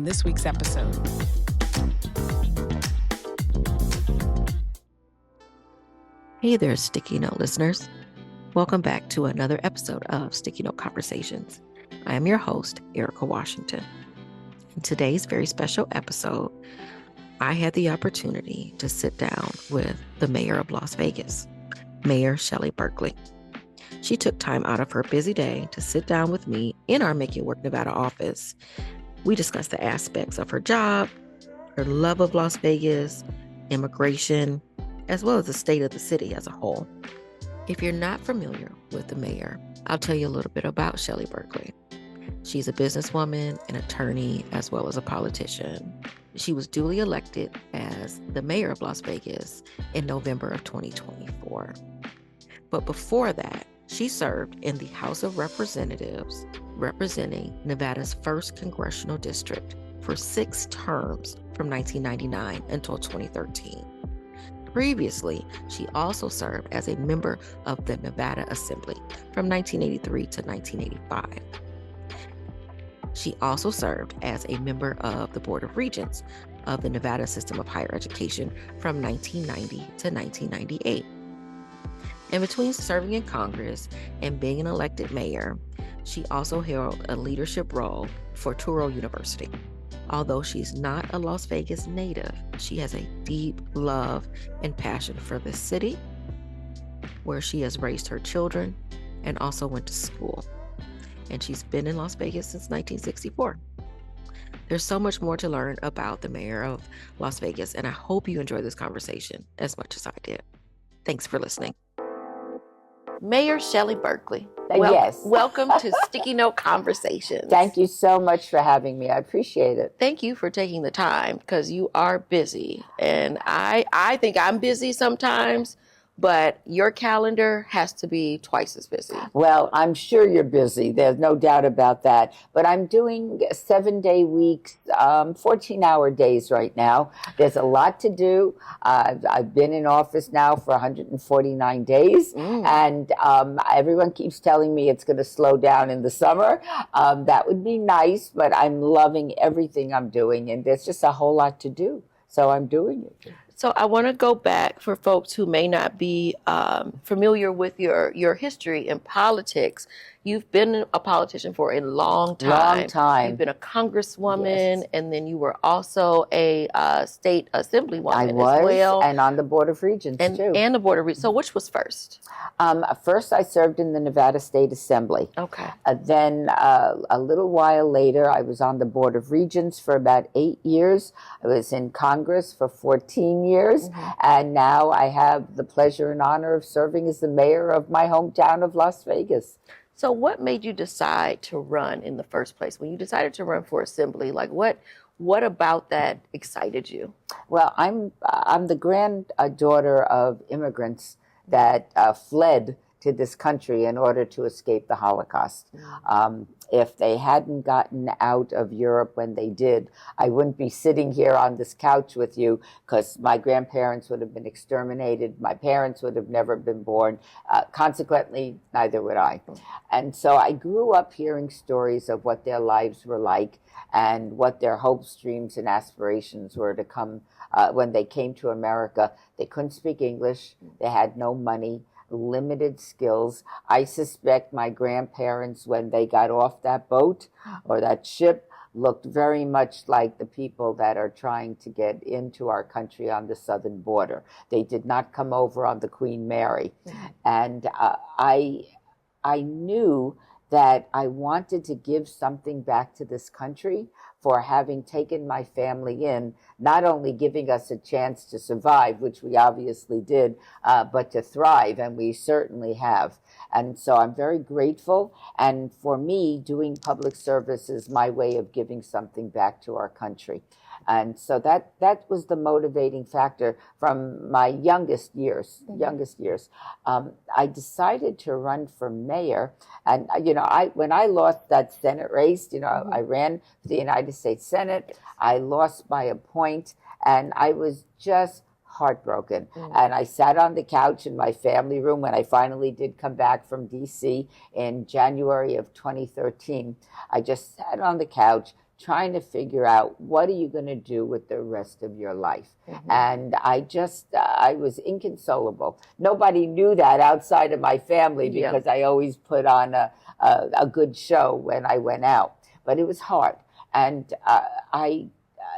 on this week's episode. Hey there, Sticky Note listeners. Welcome back to another episode of Sticky Note Conversations. I am your host, Erika Washington. In today's very special episode, I had the opportunity to sit down with the mayor of Las Vegas, Mayor Shelley Berkley. She took time out of her busy day to sit down with me in our Make It Work Nevada office. We discussed the aspects of her job, her love of Las Vegas, immigration, as well as the state of the city as a whole. If you're not familiar with the mayor, I'll tell you a little bit about Shelley Berkley. She's a businesswoman, an attorney, as well as a politician. She was duly elected as the mayor of Las Vegas in November of 2024. But before that, she served in the House of Representatives, representing Nevada's 1st Congressional District for 6 terms from 1999 until 2013. Previously, she also served as a member of the Nevada Assembly from 1983 to 1985. She also served as a member of the Board of Regents of the Nevada System of Higher Education from 1990 to 1998. In between serving in Congress and being an elected mayor, she also held a leadership role for Touro University. Although she's not a Las Vegas native, she has a deep love and passion for the city, where she has raised her children and also went to school. And she's been in Las Vegas since 1964. There's so much more to learn about the mayor of Las Vegas, and I hope you enjoy this conversation as much as I did. Thanks for listening. Mayor Shelley Berkley. Yes. Welcome to Sticky Note Conversations. Thank you so much for having me. I appreciate it. Thank you for taking the time, because you are busy. And I think I'm busy sometimes, but your calendar has to be twice as busy. Well, I'm sure you're busy. There's no doubt about that. But I'm doing 7-day weeks, 14-hour days right now. There's a lot to do. I've been in office now for 149 days. And everyone keeps telling me it's going to slow down in the summer. That would be nice, but I'm loving everything I'm doing. And there's just a whole lot to do. So I'm doing it. So I want to go back for folks who may not be familiar with your history in politics. You've been a politician for a long time. Long time. You've been a congresswoman, yes. And then you were also a state assemblywoman as well. And on the Board of Regents, too. And the Board of Regents. So which was first? First, I served in the Nevada State Assembly. Okay. Then a little while later, I was on the Board of Regents for about 8 years. I was in Congress for 14 years. Mm-hmm. And now I have the pleasure and honor of serving as the mayor of my hometown of Las Vegas. So what made you decide to run in the first place? When you decided to run for assembly, like what about that excited you? Well, I'm the granddaughter of immigrants that fled to this country in order to escape the Holocaust. If they hadn't gotten out of Europe when they did, I wouldn't be sitting here on this couch with you, because my grandparents would have been exterminated. My parents would have never been born. Consequently, neither would I. And so I grew up hearing stories of what their lives were like and what their hopes, dreams, and aspirations were to come when they came to America. They couldn't speak English. They had no money. Limited skills. I suspect my grandparents, when they got off that boat or that ship, looked very much like the people that are trying to get into our country on the southern border. They did not come over on the Queen Mary. And I knew that I wanted to give something back to this country for having taken my family in, not only giving us a chance to survive, which we obviously did, but to thrive, and we certainly have. And so I'm very grateful. And for me, doing public service is my way of giving something back to our country. And so that was the motivating factor from my youngest years. I decided to run for mayor. And, when I lost that Senate race, I ran for the United States Senate. I lost by a point, and I was just heartbroken. And I sat on the couch in my family room when I finally did come back from D.C. in January of 2013. I just sat on the couch, trying to figure out what are you going to do with the rest of your life. And I was inconsolable. Nobody knew that outside of my family because I always put on a good show when I went out. But it was hard. And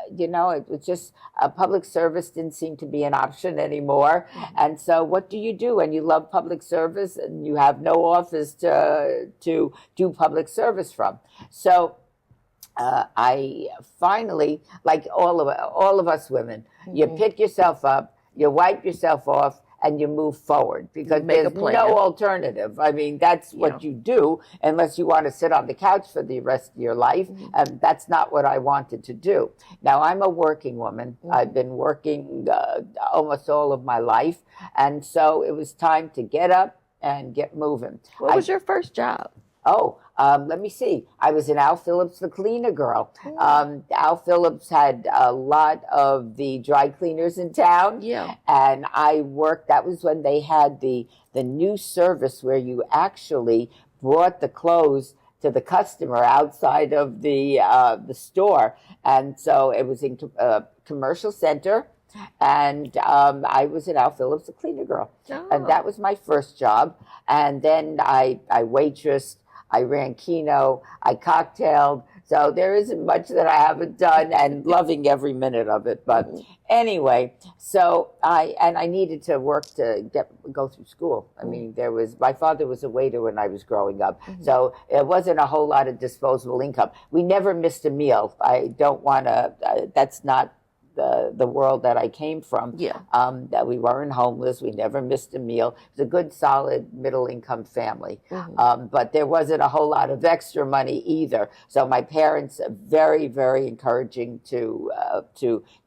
it was just public service didn't seem to be an option anymore. And so what do you do when you love public service and you have no office to do public service from? So I finally, like all of us women, you pick yourself up, you wipe yourself off, and you move forward because there's no alternative. I mean, that's what you do unless you want to sit on the couch for the rest of your life. And that's not what I wanted to do. Now, I'm a working woman. I've been working almost all of my life. And so it was time to get up and get moving. What was your first job? Let me see. I was in Al Phillips, the cleaner girl. Al Phillips had a lot of the dry cleaners in town. And I worked, that was when they had the new service where you actually brought the clothes to the customer outside of the store. And so it was in a commercial center. And I was at Al Phillips, the cleaner girl. And that was my first job. And then I waitressed. I ran Keno, I cocktailed, so there isn't much that I haven't done, and loving every minute of it. But anyway, so I needed to work to go through school. I mean, my father was a waiter when I was growing up, so it wasn't a whole lot of disposable income. We never missed a meal. I don't want to, that's not the world that I came from. That we weren't homeless, we never missed a meal. It was a good, solid, middle-income family. But there wasn't a whole lot of extra money either. So my parents are very, very encouraging to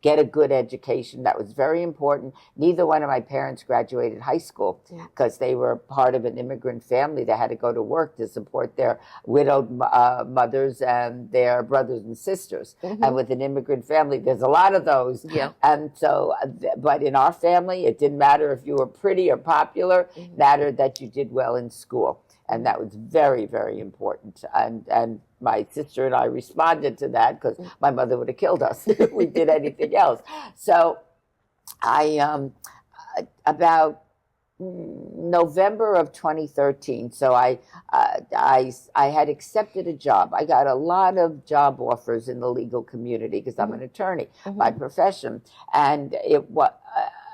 get a good education. That was very important. Neither one of my parents graduated high school because they were part of an immigrant family that had to go to work to support their widowed mothers and their brothers and sisters. And with an immigrant family, there's a lot of those. And so, but in our family, it didn't matter if you were pretty or popular, it mattered that you did well in school. And that was very, very important. And my sister and I responded to that because my mother would have killed us if we did anything else. So about November of 2013, so I had accepted a job. I got a lot of job offers in the legal community because I'm an attorney by profession, and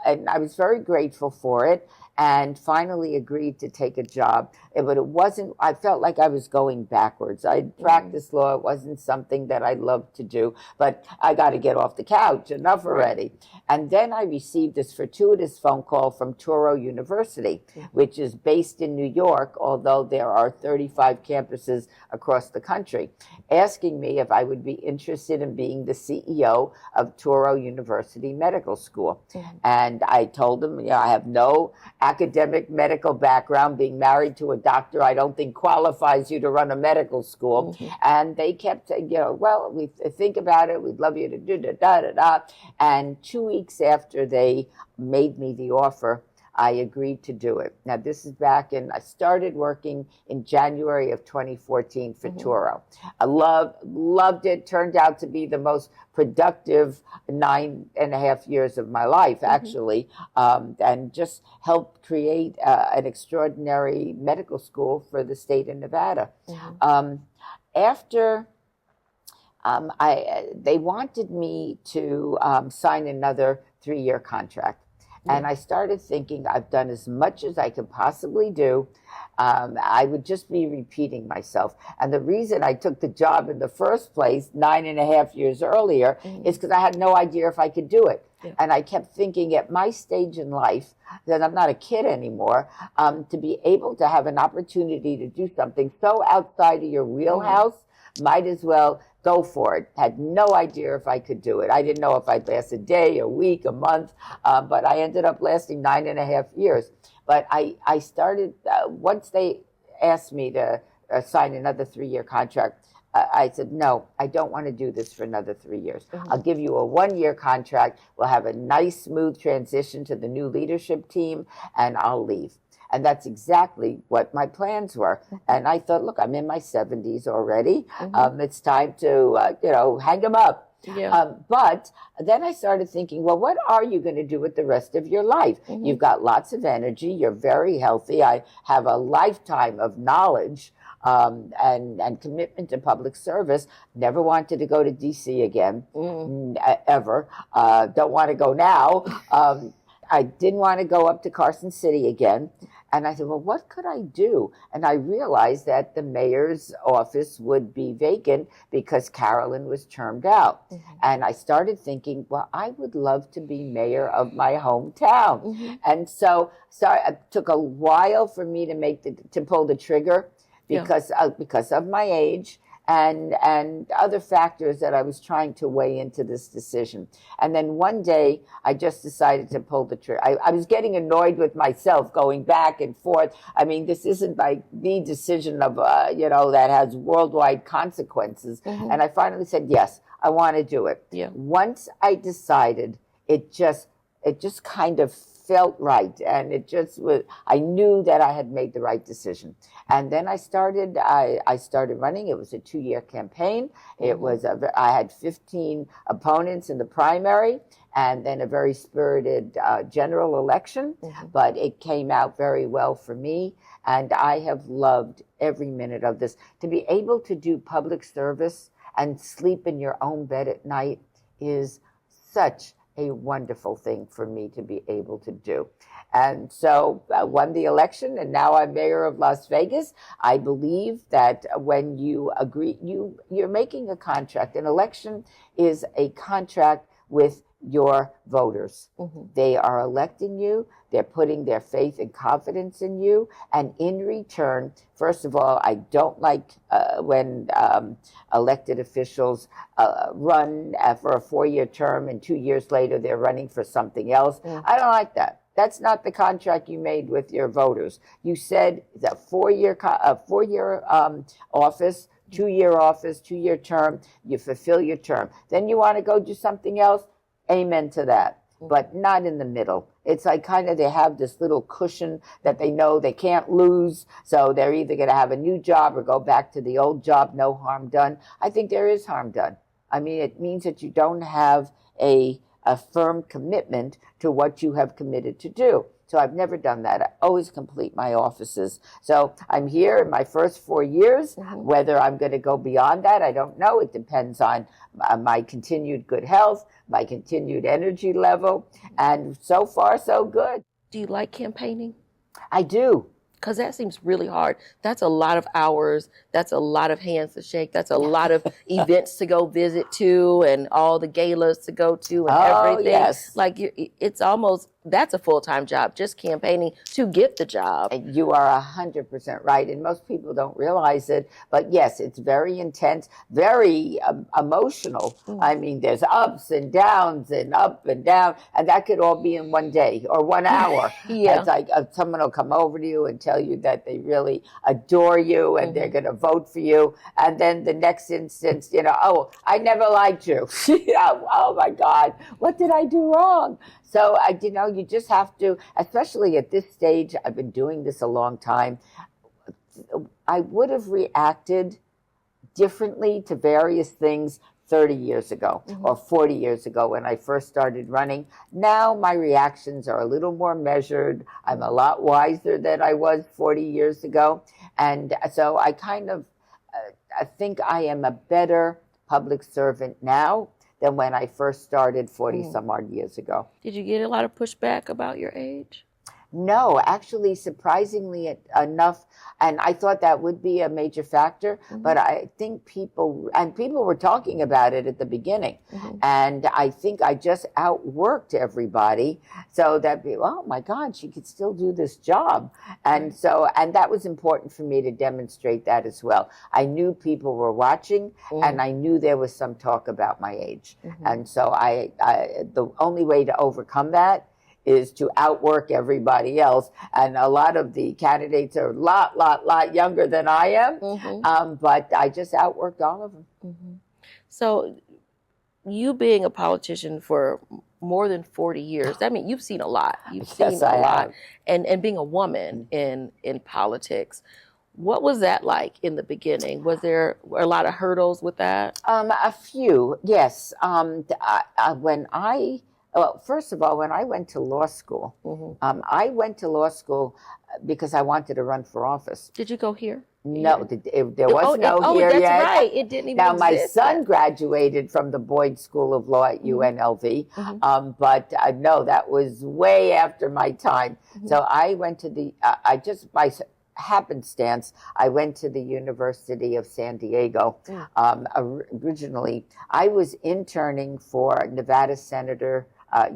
and I was very grateful for it. And finally agreed to take a job. But it wasn't, I felt like I was going backwards. I'd practiced law. It wasn't something that I loved to do, but I got to get off the couch, enough already. And then I received this fortuitous phone call from Touro University, which is based in New York, although there are 35 campuses across the country, asking me if I would be interested in being the CEO of Touro University Medical School. And I told them, I have no academic medical background. Being married to a doctor, I don't think qualifies you to run a medical school. And they kept saying, well, we think about it. We'd love you to do da-da-da-da. And 2 weeks after they made me the offer, I agreed to do it. Now, this is I started working in January of 2014 for Touro. I loved it. Turned out to be the most productive 9.5 years of my life, actually, and just helped create an extraordinary medical school for the state of Nevada. After they wanted me to sign another 3-year contract. And I started thinking, I've done as much as I could possibly do. I would just be repeating myself. And the reason I took the job in the first place 9.5 years earlier is because I had no idea if I could do it. And I kept thinking at my stage in life, that I'm not a kid anymore, to be able to have an opportunity to do something so outside of your wheelhouse, might as well go for it. Had no idea if I could do it. I didn't know if I'd last a day, a week, a month, but I ended up lasting 9.5 years. But I started, once they asked me to sign another 3-year contract, I said, no, I don't want to do this for another 3 years. I'll give you a 1-year contract. We'll have a nice, smooth transition to the new leadership team, and I'll leave. And that's exactly what my plans were. And I thought, look, I'm in my 70s already. It's time to, hang them up. Yeah. But then I started thinking, well, what are you going to do with the rest of your life? You've got lots of energy. You're very healthy. I have a lifetime of knowledge and commitment to public service. Never wanted to go to D.C. again, ever. Don't want to go now. I didn't want to go up to Carson City again. And I said, well, what could I do? And I realized that the mayor's office would be vacant because Carolyn was termed out. And I started thinking, well, I would love to be mayor of my hometown. And so it took a while for me to pull the trigger because of my age and other factors that I was trying to weigh into this decision. And then one day I just decided to pull the trigger. I was getting annoyed with myself going back and forth. I mean, this isn't like the decision of, that has worldwide consequences. And I finally said, yes, I want to do it. Yeah. Once I decided, it just kind of felt right, and it just was. I knew that I had made the right decision, and then I started running. It was a 2-year campaign. It was I had 15 opponents in the primary, and then a very spirited general election. But it came out very well for me, and I have loved every minute of this. To be able to do public service and sleep in your own bed at night is such a wonderful thing for me to be able to do. And so I won the election, and now I'm mayor of Las Vegas. I believe that when you agree, you're making a contract. An election is a contract with your voters. They are electing you. They're putting their faith and confidence in you. And in return, first of all, I don't like when elected officials run for a 4-year term and 2 years later they're running for something else. I don't like that. That's not the contract you made with your voters. You said that 4-year office, 2-year office, 2-year term, you fulfill your term. Then you want to go do something else? Amen to that. But not in the middle. It's like kind of they have this little cushion that they know they can't lose. So they're either going to have a new job or go back to the old job, no harm done. I think there is harm done. I mean, it means that you don't have a firm commitment to what you have committed to do. So I've never done that. I always complete my offices. So I'm here in my first 4 years. Whether I'm going to go beyond that, I don't know. It depends on my continued good health, my continued energy level, and so far, so good. Do you like campaigning? I do. Because that seems really hard. That's a lot of hours. That's a lot of hands to shake. That's a lot of events to go visit to and all the galas to go to and everything. Yes. Like it's almost, that's a full-time job, just campaigning to get the job. And you are 100% right. And most people don't realize it. But yes, it's very intense, very emotional. I mean, there's ups and downs and up and down. And that could all be in one day or 1 hour. It's like someone will come over to you and tell you that they really adore you and they're going to vote for you. And then the next instance, oh, I never liked you. Oh my God, what did I do wrong? So, you just have to, especially at this stage, I've been doing this a long time. I would have reacted differently to various things 30 years ago or 40 years ago when I first started running. Now my reactions are a little more measured. I'm a lot wiser than I was 40 years ago. And so I kind of, I think I am a better public servant now than when I first started 40 some odd years ago. Did you get a lot of pushback about your age? No, actually, surprisingly enough, and I thought that would be a major factor, but I think people were talking about it at the beginning, and I think I just outworked everybody, so that, oh my God, she could still do this job, and that was important for me to demonstrate that as well. I knew people were watching, and I knew there was some talk about my age, and so the only way to overcome that is to outwork everybody else. And a lot of the candidates are a lot younger than I am, but I just outworked all of them. So you being a politician for more than 40 years. I mean, you've seen a lot. You've Yes, seen a I lot. have. And being a woman in politics, what was that like in the beginning? Was there a lot of hurdles with that? A few, yes. Well, first of all, when I went to law school, I went to law school because I wanted to run for office. Did you go here? No, there was no here that's yet. right. It didn't even Now, my exist son yet. graduated from the Boyd School of Law at UNLV, but no, that was way after my time. So I went to by happenstance, I went to the University of San Diego. Originally, I was interning for Nevada Senator,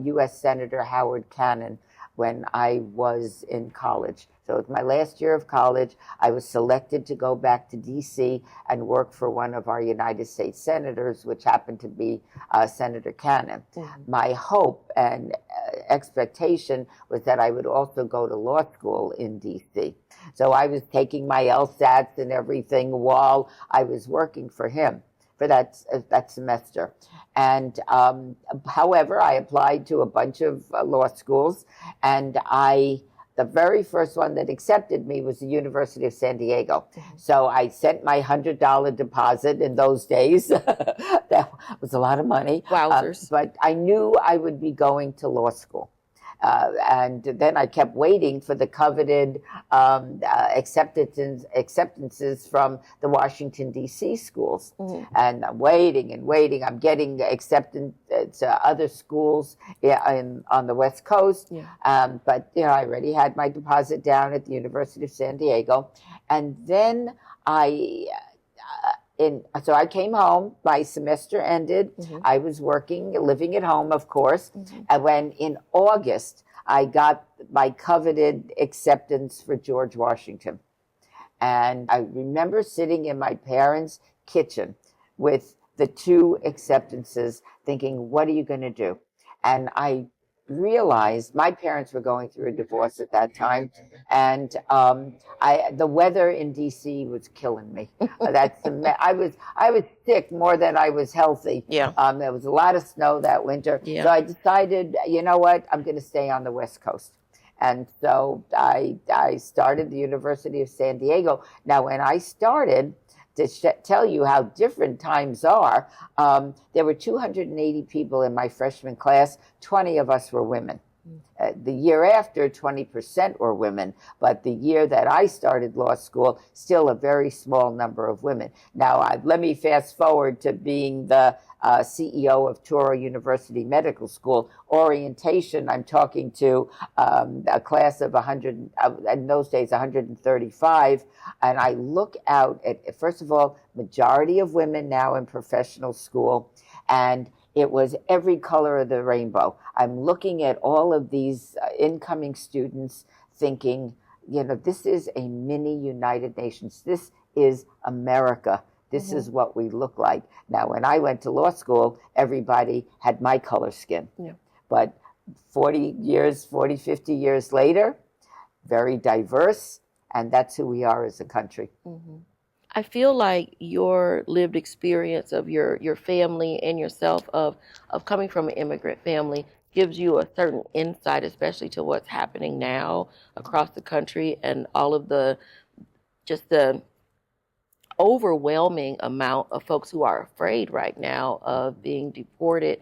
U.S. Senator Howard Cannon when I was in college. So it was my last year of college. I was selected to go back to D.C. and work for one of our United States senators, which happened to be Senator Cannon. My hope and expectation was that I would also go to law school in D.C. So I was taking my LSATs and everything while I was working for him for that semester. And however, I applied to a bunch of law schools, and the very first one that accepted me was the University of San Diego. So I sent my $100 deposit in those days. That was a lot of money. Wowzers. But I knew I would be going to law school. And then I kept waiting for the coveted acceptances from the Washington, D.C. schools. And I'm waiting and waiting. I'm getting acceptance to other schools on the West Coast. But, I already had my deposit down at the University of San Diego. And then so I came home, my semester ended, I was working, living at home, of course, and when in August, I got my coveted acceptance for George Washington. And I remember sitting in my parents' kitchen with the two acceptances thinking, what are you going to do? And I realized my parents were going through a divorce at that time, and the weather in DC was killing me. I was sick more than I was healthy. There was a lot of snow that winter, so I decided, you know what, I'm going to stay on the West Coast. And so I started the University of San Diego. Now, when I started, to tell you how different times are, there were 280 people in my freshman class. 20 of us were women. The year after, 20% were women. But the year that I started law school, still a very small number of women. Now, let me fast forward to being the CEO of Touro University Medical School. Orientation, I'm talking to a class of 100, in those days, 135. And I look out at, first of all, majority of women now in professional school. And it was every color of the rainbow. I'm looking at all of these incoming students thinking, this is a mini United Nations. This is America. This is what we look like. Now, when I went to law school, everybody had my color skin. But 50 years later, very diverse, and that's who we are as a country. I feel like your lived experience of your family and yourself of coming from an immigrant family gives you a certain insight, especially to what's happening now across the country and all of the overwhelming amount of folks who are afraid right now of being deported.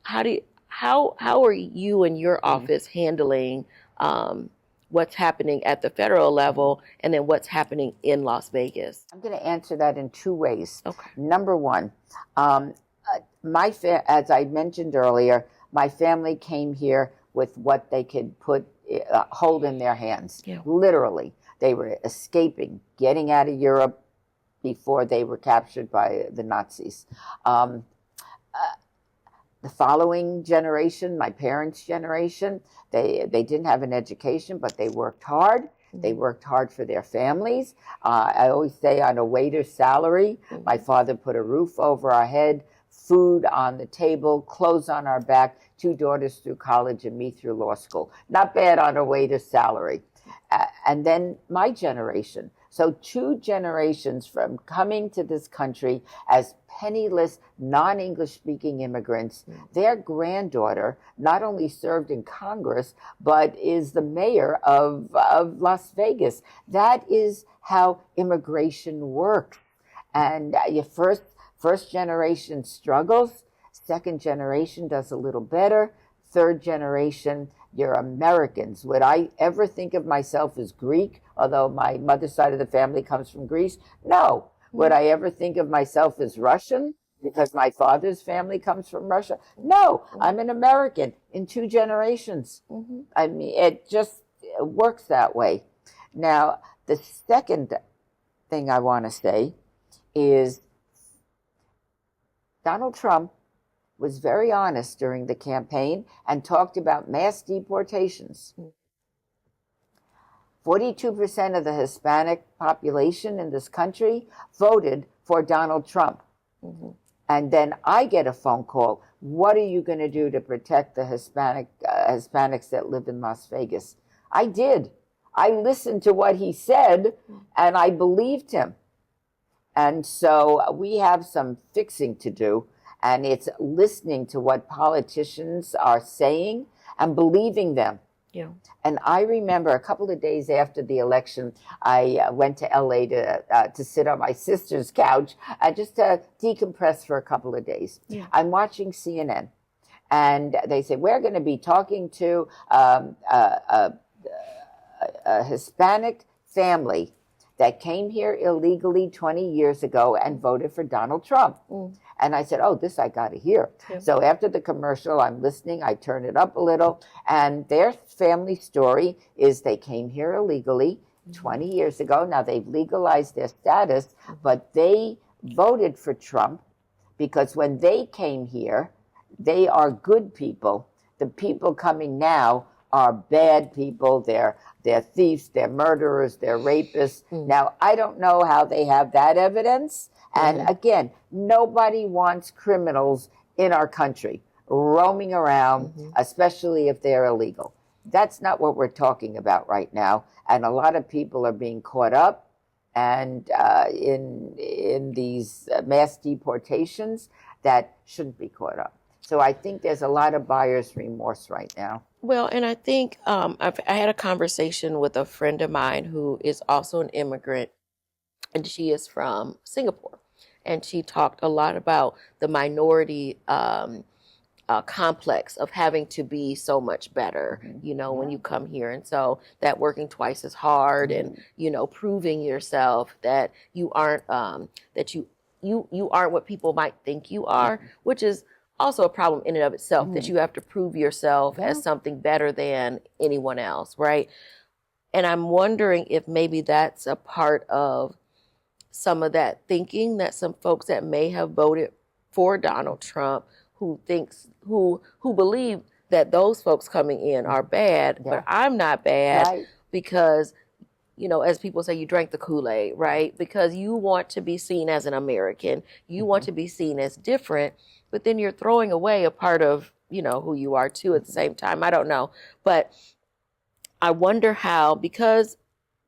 How are you and your office handling what's happening at the federal level and then what's happening in Las Vegas? I'm going to answer that in two ways. Okay. Number one, as I mentioned earlier, my family came here with what they could hold in their hands. Literally, they were escaping, getting out of Europe before they were captured by the Nazis. The following generation, my parents' generation, they didn't have an education, but they worked hard. They worked hard for their families. I always say on a waiter's salary, my father put a roof over our head, food on the table, clothes on our back, 2 daughters through college and me through law school. Not bad on a waiter's salary. And then my generation, So 2 generations from coming to this country as penniless, non-English speaking immigrants, their granddaughter not only served in Congress, but is the mayor of Las Vegas. That is how immigration works. And your first generation struggles, second generation does a little better, third generation, you're Americans. Would I ever think of myself as Greek, although my mother's side of the family comes from Greece? No. Would I ever think of myself as Russian because my father's family comes from Russia? No. I'm an American in 2 generations. I mean, it just works that way. Now, the second thing I want to say is Donald Trump was very honest during the campaign and talked about mass deportations. 42% of the Hispanic population in this country voted for Donald Trump. And then I get a phone call, what are you going to do to protect the Hispanics that live in Las Vegas? I did. I listened to what he said, and I believed him. And so we have some fixing to do. And it's listening to what politicians are saying and believing them. Yeah. And I remember a couple of days after the election, I went to LA to sit on my sister's couch just to decompress for a couple of days. Yeah. I'm watching CNN, and they say, we're going to be talking to a Hispanic family that came here illegally 20 years ago and voted for Donald Trump. And I said, oh, this I got to hear. Yeah. So after the commercial, I'm listening. I turn it up a little. And their family story is they came here illegally 20 years ago. Now they've legalized their status, but they voted for Trump because when they came here, they are good people. The people coming now are bad people. They're thieves, they're murderers, they're rapists. Now, I don't know how they have that evidence. And again, nobody wants criminals in our country roaming around, especially if they're illegal. That's not what we're talking about right now. And a lot of people are being caught up and in these mass deportations that shouldn't be caught up. So I think there's a lot of buyer's remorse right now. Well, and I think I had a conversation with a friend of mine who is also an immigrant, and she is from Singapore. And she talked a lot about the minority complex of having to be so much better, when you come here. And so that working twice as hard and, proving yourself that you aren't, that you aren't what people might think you are, which is also a problem in and of itself, that you have to prove yourself as something better than anyone else, right? And I'm wondering if maybe that's a part of some of that thinking that some folks that may have voted for Donald Trump who believe that those folks coming in are bad, but I'm not bad because, as people say, you drank the Kool-Aid, right? Because you want to be seen as an American. You want to be seen as different, but then you're throwing away a part of, who you are too at the same time. I don't know. But I wonder how, because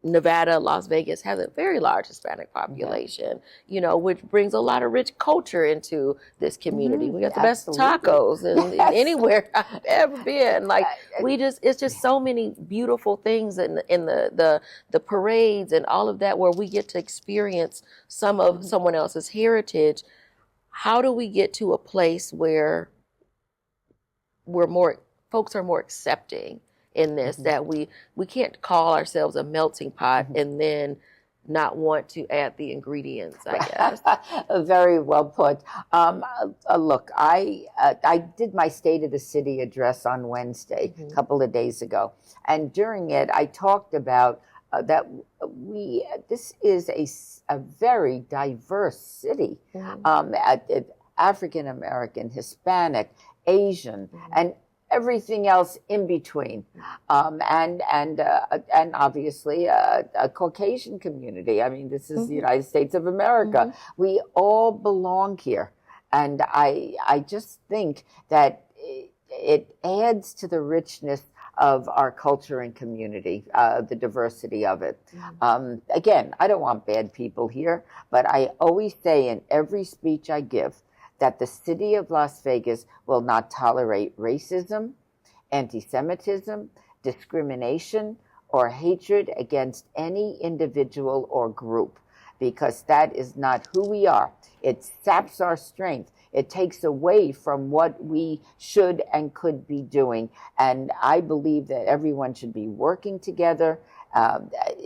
Nevada, Las Vegas has a very large Hispanic population, which brings a lot of rich culture into this community. We got the best tacos and anywhere I've ever been. Like it's just so many beautiful things in the parades and all of that where we get to experience some of someone else's heritage. How do we get to a place where folks are more accepting in this, that we can't call ourselves a melting pot and then not want to add the ingredients, I guess. Very well put. Look, I did my State of the City address on Wednesday, a couple of days ago. And during it, I talked about that this is a very diverse city. African American, Hispanic, Asian, and everything else in between, and obviously a Caucasian community. I mean, this is the United States of America. We all belong here, and I just think that it adds to the richness of our culture and community, the diversity of it. Again, I don't want bad people here, but I always say in every speech I give that the city of Las Vegas will not tolerate racism, anti-Semitism, discrimination, or hatred against any individual or group, because that is not who we are. It saps our strength. It takes away from what we should and could be doing. And I believe that everyone should be working together,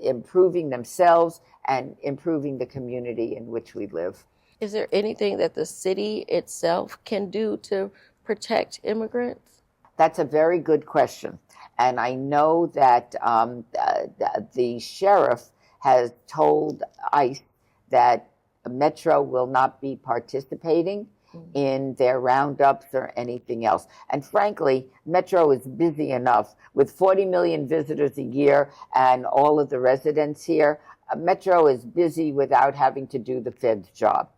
improving themselves, and improving the community in which we live. Is there anything that the city itself can do to protect immigrants? That's a very good question. And I know that the sheriff has told ICE that Metro will not be participating in their roundups or anything else. And frankly, Metro is busy enough with 40 million visitors a year and all of the residents here. Metro is busy without having to do the Fed's job.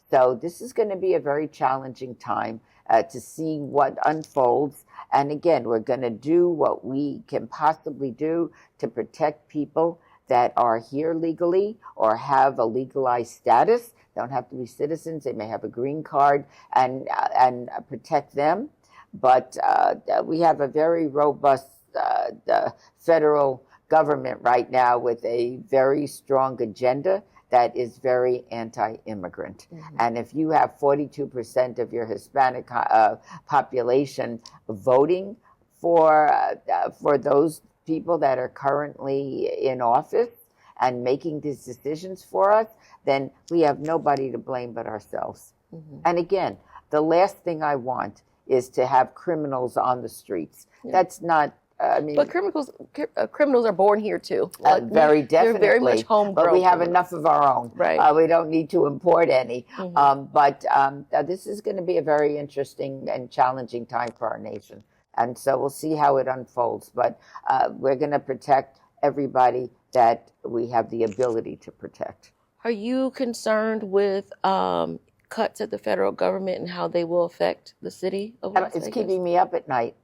So this is going to be a very challenging time to see what unfolds. And again, we're going to do what we can possibly do to protect people that are here legally or have a legalized status. Don't have to be citizens. They may have a green card, and protect them. But we have a very robust federal government right now with a very strong agenda that is very anti-immigrant. And if you have 42% of your Hispanic population voting for those people that are currently in office and making these decisions for us, then we have nobody to blame but ourselves. And again, the last thing I want is to have criminals on the streets. That's not, I mean... But criminals are born here too. Very definitely. They're very much homegrown. But we have enough of our own. Right. We don't need to import any. But this is going to be a very interesting and challenging time for our nation. And so we'll see how it unfolds. But we're going to protect everybody that we have the ability to protect. Are you concerned with cuts at the federal government and how they will affect the city of Las Vegas? It's keeping me up at night.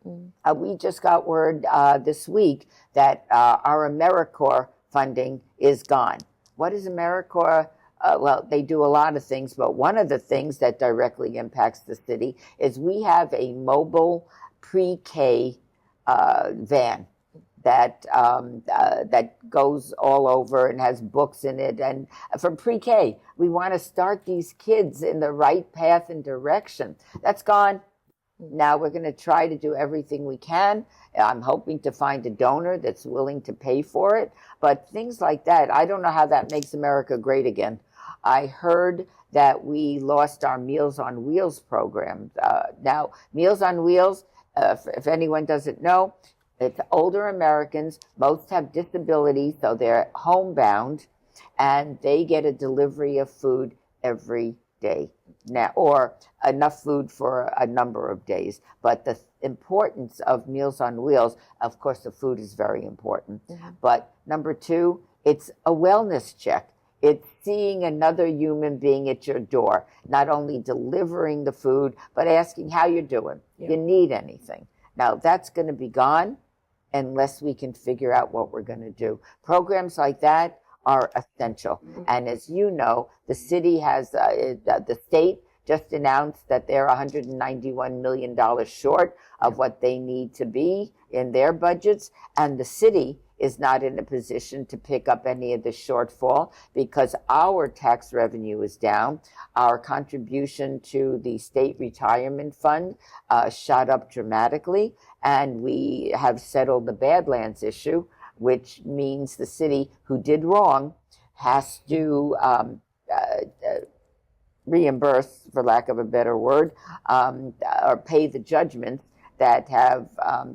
We just got word this week that our AmeriCorps funding is gone. What is AmeriCorps? Well, they do a lot of things, but one of the things that directly impacts the city is we have a mobile pre-K van that goes all over and has books in it. And from pre-K, we want to start these kids in the right path and direction. That's gone. Now we're going to try to do everything we can. I'm hoping to find a donor that's willing to pay for it. But things like that, I don't know how that makes America great again. I heard that we lost our Meals on Wheels program. Now, Meals on Wheels, if anyone doesn't know, it's older Americans. Most have disabilities, so they're homebound, and they get a delivery of food every day now, or enough food for a number of days. But the importance of Meals on Wheels, of course, the food is very important. But number two, it's a wellness check. It's seeing another human being at your door, not only delivering the food, but asking how you're doing. You need anything. Now, that's going to be gone unless we can figure out what we're going to do. Programs like that are essential. And as you know, the city has, the state just announced that they're $191 million short of what they need to be in their budgets. And the city is not in a position to pick up any of the shortfall because our tax revenue is down. Our contribution to the state retirement fund shot up dramatically, and we have settled the Badlands issue, which means the city who did wrong has to reimburse, for lack of a better word, or pay the judgments that have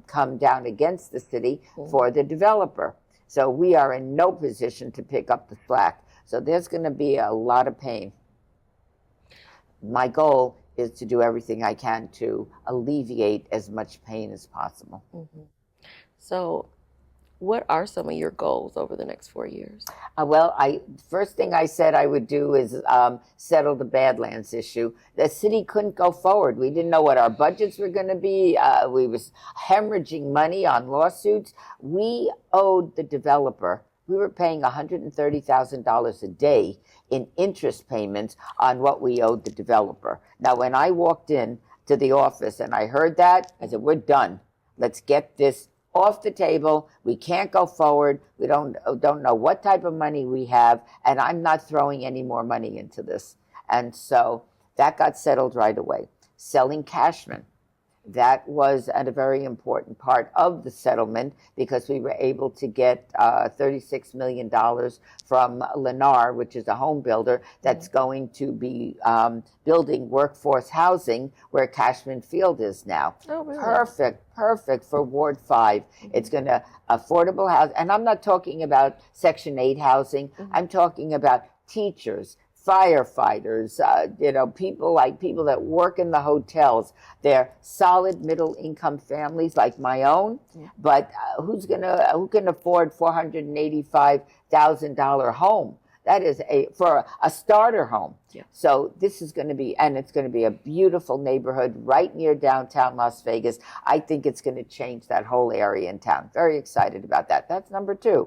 come down against the city for the developer. So we are in no position to pick up the slack. So there's going to be a lot of pain. My goal is to do everything I can to alleviate as much pain as possible. So What are some of your goals over the next 4 years? Well, first thing I said I would do is settle the Badlands issue. The city couldn't go forward. We didn't know what our budgets were going to be. We was hemorrhaging money on lawsuits. We owed the developer. We were paying $130,000 a day in interest payments on what we owed the developer. Now, when I walked in to the office and I heard that, I said, "We're done. Let's get this off the table. We can't go forward. We don't know what type of money we have, and I'm not throwing any more money into this." And so that got settled right away. Selling Cashman. That was a very important part of the settlement because we were able to get $36 million from Lennar, which is a home builder that's going to be building workforce housing where Cashman Field is now. Oh, really? Perfect for Ward 5. It's going to affordable house. And I'm not talking about Section 8 housing. I'm talking about teachers, firefighters, people that work in the hotels. They're solid middle income families like my own, but who can afford $485,000 home? That is for a starter home. Yeah. So this is going to be, and it's going to be a beautiful neighborhood right near downtown Las Vegas. I think it's going to change that whole area in town. Very excited about that. That's number 2.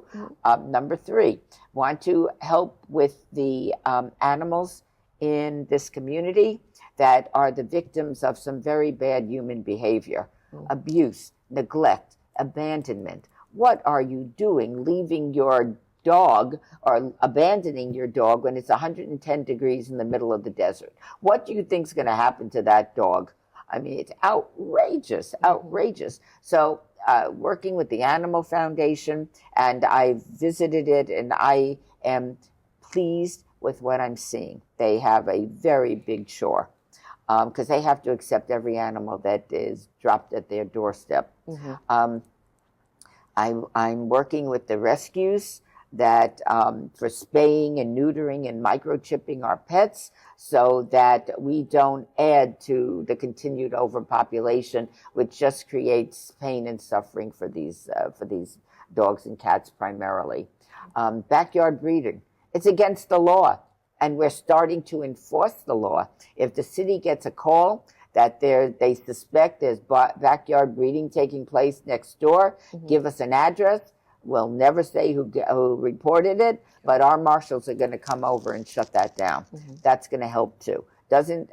Number 3, want to help with the animals in this community that are the victims of some very bad human behavior, abuse, neglect, abandonment. What are you doing leaving your dog or abandoning your dog when it's 110 degrees in the middle of the desert? What do you think is going to happen to that dog? I mean, it's outrageous. So working with the Animal Foundation, and I visited it, and I am pleased with what I'm seeing. They have a very big chore because they have to accept every animal that is dropped at their doorstep. I'm working with the rescues that for spaying and neutering and microchipping our pets so that we don't add to the continued overpopulation, which just creates pain and suffering for these dogs and cats primarily. Backyard breeding. It's against the law, and we're starting to enforce the law. If the city gets a call that they suspect there's backyard breeding taking place next door, give us an address. We'll never say who reported it, but our marshals are going to come over and shut that down. That's going to help too. Doesn't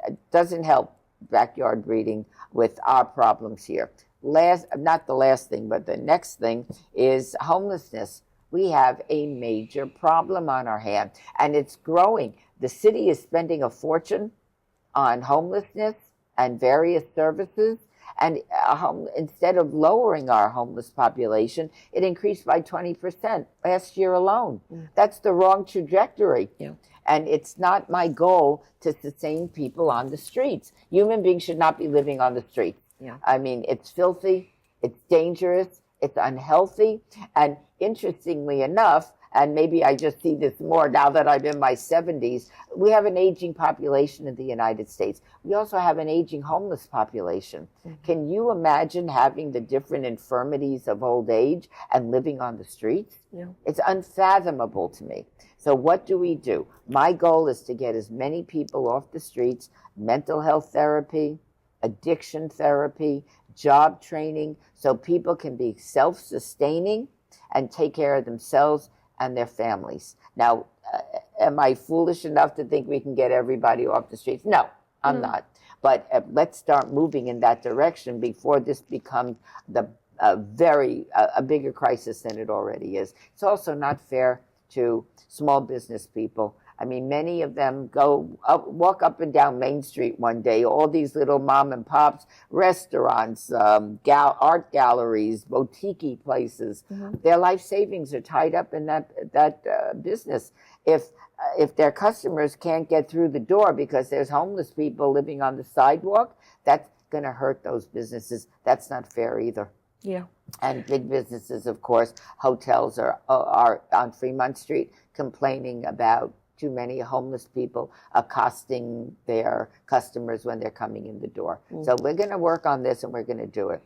help backyard breeding with our problems here. Not the last thing, but the next thing is homelessness. We have a major problem on our hand, and it's growing. The city is spending a fortune on homelessness and various services. And instead of lowering our homeless population, it increased by 20% last year alone. That's the wrong trajectory. Yeah. And it's not my goal to sustain people on the streets. Human beings should not be living on the streets. Yeah. I mean, it's filthy, it's dangerous, it's unhealthy. And interestingly enough, and maybe I just see this more now that I'm in my 70s, we have an aging population in the United States. We also have an aging homeless population. Can you imagine having the different infirmities of old age and living on the streets? Yeah. It's unfathomable to me. So what do? My goal is to get as many people off the streets, mental health therapy, addiction therapy, job training, so people can be self-sustaining and take care of themselves and their families. Now, am I foolish enough to think we can get everybody off the streets? No, I'm not. But let's start moving in that direction before this becomes a bigger crisis than it already is. It's also not fair to small business people. I mean, many of them walk up and down Main Street one day, all these little mom and pops, restaurants, art galleries, boutique places. Their life savings are tied up in that business. If their customers can't get through the door because there's homeless people living on the sidewalk, that's going to hurt those businesses. That's not fair either. Yeah. And big businesses, of course, hotels are on Fremont Street complaining about too many homeless people accosting their customers when they're coming in the door. So we're going to work on this, and we're going to do it.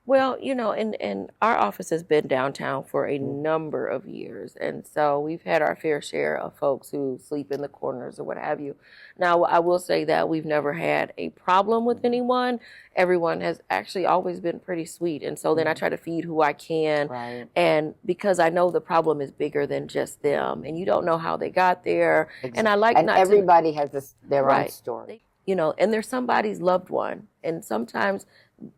Well, and our office has been downtown for a number of years. And so we've had our fair share of folks who sleep in the corners or what have you. Now, I will say that we've never had a problem with anyone. Everyone has actually always been pretty sweet. And so then I try to feed who I can. Right. And because I know the problem is bigger than just them, and you don't know how they got there. Exactly. And I like and not everybody has their own right. story. And they're somebody's loved one. And sometimes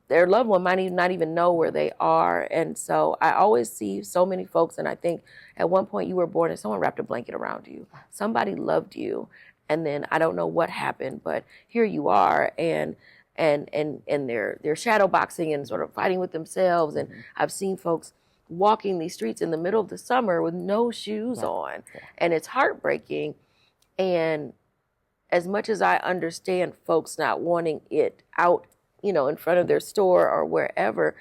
their loved one might not even know where they are. And so I always see so many folks, and I think at one point you were born and someone wrapped a blanket around you. Somebody loved you. And then I don't know what happened, but here you are, and they're shadow boxing and sort of fighting with themselves. And I've seen folks walking these streets in the middle of the summer with no shoes on. Yeah. And it's heartbreaking. And as much as I understand folks not wanting it out, in front of their store or wherever,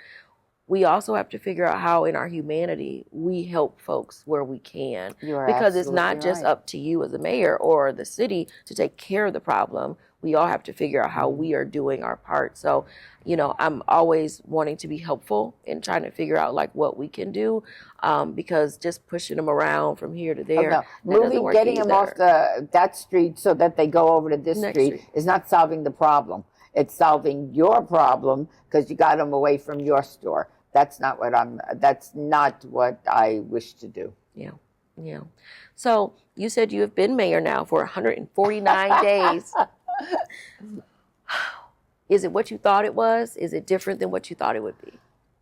we also have to figure out how in our humanity we help folks where we can. Because it's not just up to you as a mayor or the city to take care of the problem. We all have to figure out how we are doing our part. So, I'm always wanting to be helpful in trying to figure out like what we can do, because just pushing them around from here to there, getting them off that street so that they go over to this street is not solving the problem. It's solving your problem because you got them away from your store. That's not what I wish to do. Yeah. Yeah. So you said you have been mayor now for 149 days. Is it what you thought it was? Is it different than what you thought it would be?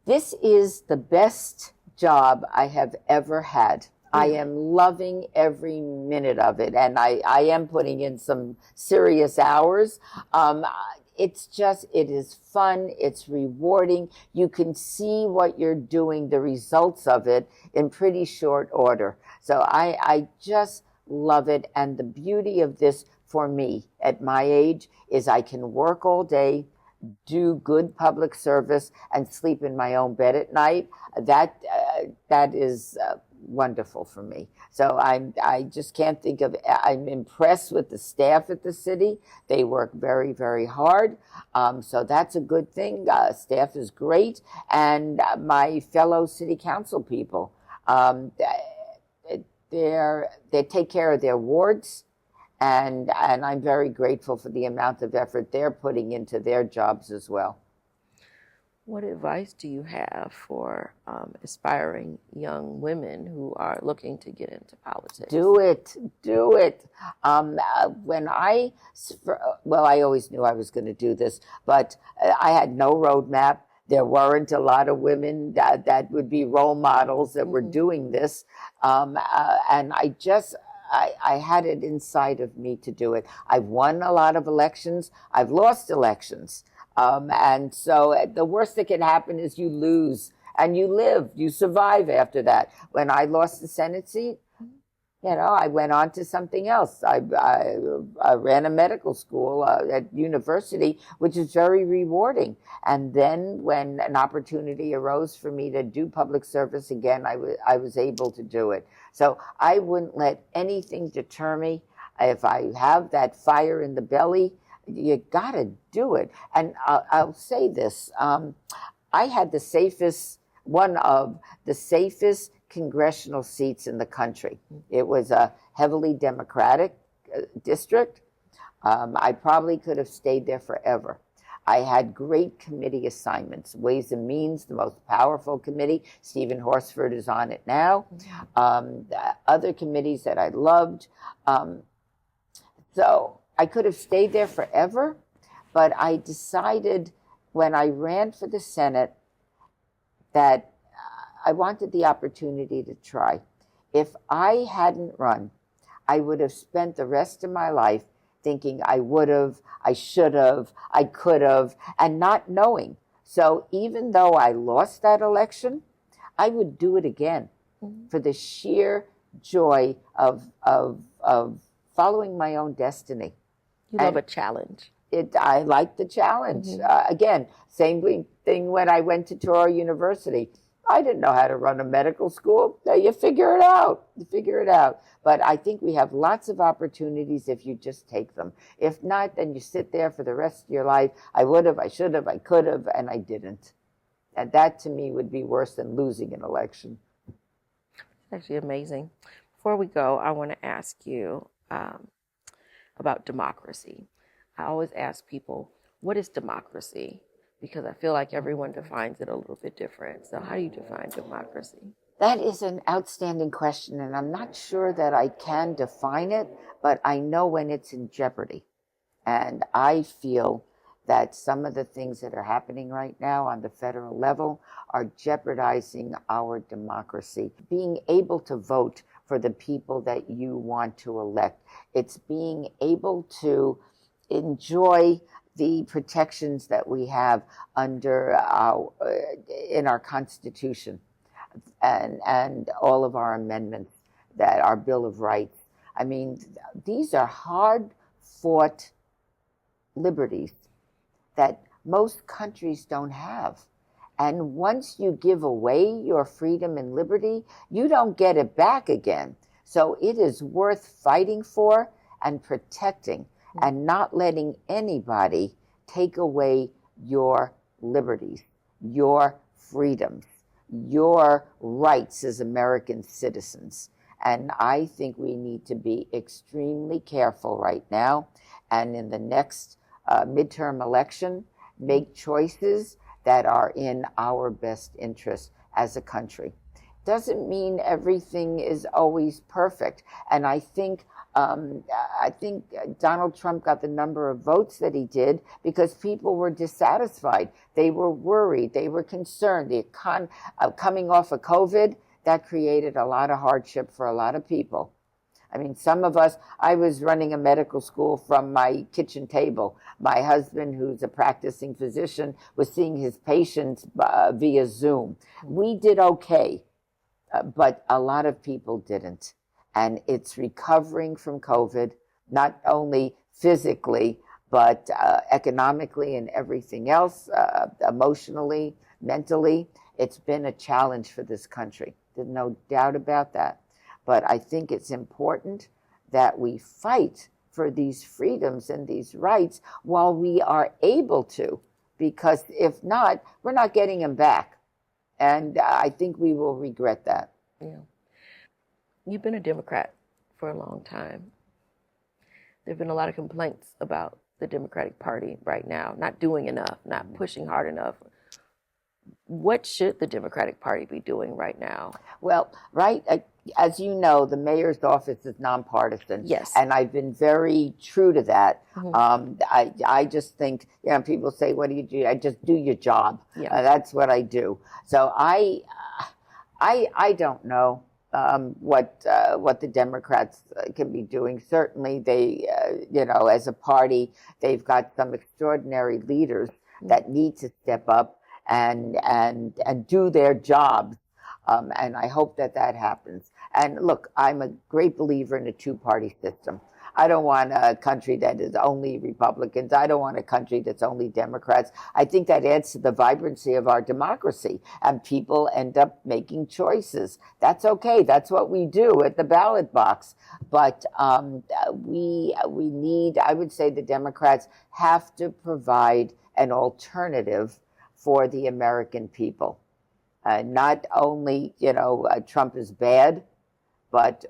This is the best job I have ever had. I am loving every minute of it, and I am putting in some serious hours. It is fun. It's rewarding. You can see what you're doing, the results of it in pretty short order. So I just love it. And the beauty of this for me at my age is I can work all day, do good public service, and sleep in my own bed at night. That is wonderful for me. So I just can't think of, I'm impressed with the staff at the city. They work very, very hard. So that's a good thing. Staff is great. And my fellow city council people, they take care of their wards. And I'm very grateful for the amount of effort they're putting into their jobs as well. What advice do you have for aspiring young women who are looking to get into politics? Do it. I always knew I was going to do this, but I had no roadmap. There weren't a lot of women that would be role models that were doing this. And I had it inside of me to do it. I've won a lot of elections. I've lost elections. And so the worst that can happen is you lose and you live, you survive after that. When I lost the Senate seat, I went on to something else. I ran a medical school at university, which is very rewarding. And then when an opportunity arose for me to do public service again, I was able to do it. So I wouldn't let anything deter me. If I have that fire in the belly, you got to do it. And I'll say this. I had one of the safest congressional seats in the country. It was a heavily Democratic district. I probably could have stayed there forever. I had great committee assignments. Ways and Means, the most powerful committee. Stephen Horsford is on it now. Other committees that I loved. So I could have stayed there forever, but I decided when I ran for the Senate that I wanted the opportunity to try. If I hadn't run, I would have spent the rest of my life thinking I would have, I should have, I could have, and not knowing. So even though I lost that election, I would do it again for the sheer joy of following my own destiny. You love a challenge. I like the challenge. Again, same thing when I went to Touro University. I didn't know how to run a medical school. You figure it out. But I think we have lots of opportunities if you just take them. If not, then you sit there for the rest of your life. I would have, I should have, I could have, and I didn't. And that to me would be worse than losing an election. Actually amazing. Before we go, I want to ask you about democracy. I always ask people, what is democracy? Because I feel like everyone defines it a little bit different. So how do you define democracy? That is an outstanding question, and I'm not sure that I can define it, but I know when it's in jeopardy. And I feel that some of the things that are happening right now on the federal level are jeopardizing our democracy. Being able to vote for the people that you want to elect. It's being able to enjoy the protections that we have under in our Constitution and all of our amendments, that our Bill of Rights. I mean, these are hard fought liberties that most countries don't have. And once you give away your freedom and liberty, you don't get it back again. So it is worth fighting for and protecting and not letting anybody take away your liberties, your freedoms, your rights as American citizens. And I think we need to be extremely careful right now. And in the next midterm election, make choices that are in our best interest as a country. Doesn't mean everything is always perfect. And I think Donald Trump got the number of votes that he did because people were dissatisfied. They were worried. They were concerned. Coming off of COVID, that created a lot of hardship for a lot of people. I mean, some of us, I was running a medical school from my kitchen table. My husband, who's a practicing physician, was seeing his patients via Zoom. We did okay, but a lot of people didn't. And it's recovering from COVID, not only physically, but economically and everything else, emotionally, mentally. It's been a challenge for this country. There's no doubt about that. But I think it's important that we fight for these freedoms and these rights while we are able to, because if not, we're not getting them back. And I think we will regret that. Yeah. You've been a Democrat for a long time. There have been a lot of complaints about the Democratic Party right now, not doing enough, not pushing hard enough. What should the Democratic Party be doing right now? Well, as you know, the mayor's office is nonpartisan. Yes. And I've been very true to that. Mm-hmm. I just think, people say, what do you do? I just do your job. Yeah. That's what I do. So I don't know what the Democrats can be doing. Certainly they, as a party, they've got some extraordinary leaders that need to step up and do their jobs. And I hope that happens. And look, I'm a great believer in a two-party system. I don't want a country that is only Republicans. I don't want a country that's only Democrats. I think that adds to the vibrancy of our democracy, and people end up making choices. That's okay. That's what we do at the ballot box. But we need, I would say the Democrats have to provide an alternative for the American people. Not only, Trump is bad, but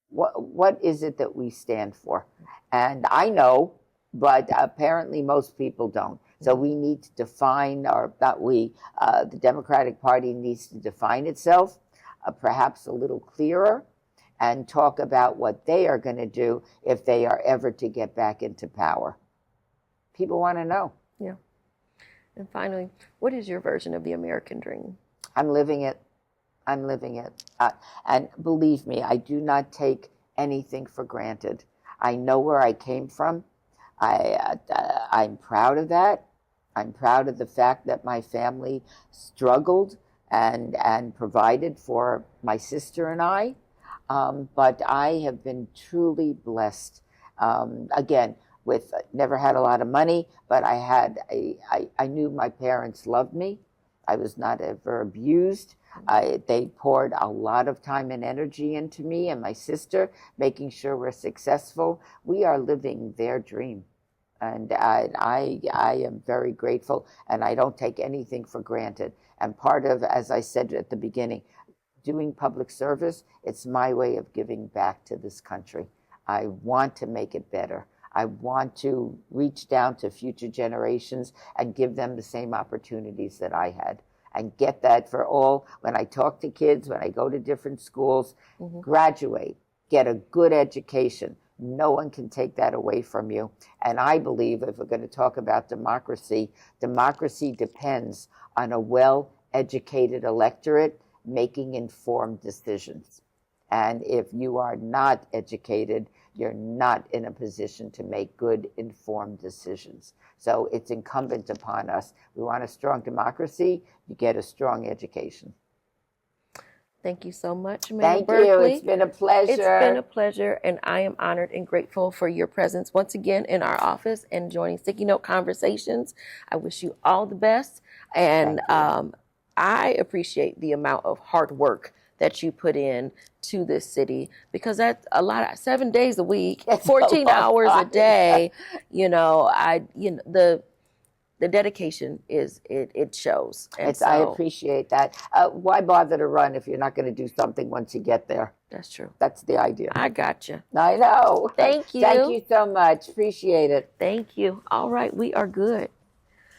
what is it that we stand for? And I know, but apparently most people don't. So we need to define, or not we, the Democratic Party needs to define itself perhaps a little clearer and talk about what they are going to do if they are ever to get back into power. People want to know. Yeah. And finally, what is your version of the American dream? I'm living it. I'm living it. And believe me, I do not take anything for granted. I know where I came from. I'm proud of that. I'm proud of the fact that my family struggled and provided for my sister and I. But I have been truly blessed. Again, with never had a lot of money, but I knew my parents loved me. I was not ever abused. They poured a lot of time and energy into me and my sister, making sure we're successful. We are living their dream. And I am very grateful, and I don't take anything for granted. And part of, as I said at the beginning, doing public service, it's my way of giving back to this country. I want to make it better. I want to reach down to future generations and give them the same opportunities that I had. And get that for all, when I talk to kids, when I go to different schools, graduate, get a good education. No one can take that away from you. And I believe if we're going to talk about democracy, democracy depends on a well-educated electorate making informed decisions. And if you are not educated, you're not in a position to make good, informed decisions. So it's incumbent upon us. We want a strong democracy, you get a strong education. Thank you so much, Mayor Thank Berkley. you. It's been a pleasure. It's been a pleasure, and I am honored and grateful for your presence once again in our office and joining Sticky Note Conversations. I wish you all the best, and I appreciate the amount of hard work that you put in to this city, because that's a lot. 7 days a week, 14 hours a day. The dedication it shows. And I appreciate that. Why bother to run if you're not going to do something once you get there? That's true. That's the idea. I got you. I know. Thank you. Thank you so much. Appreciate it. Thank you. All right, we are good.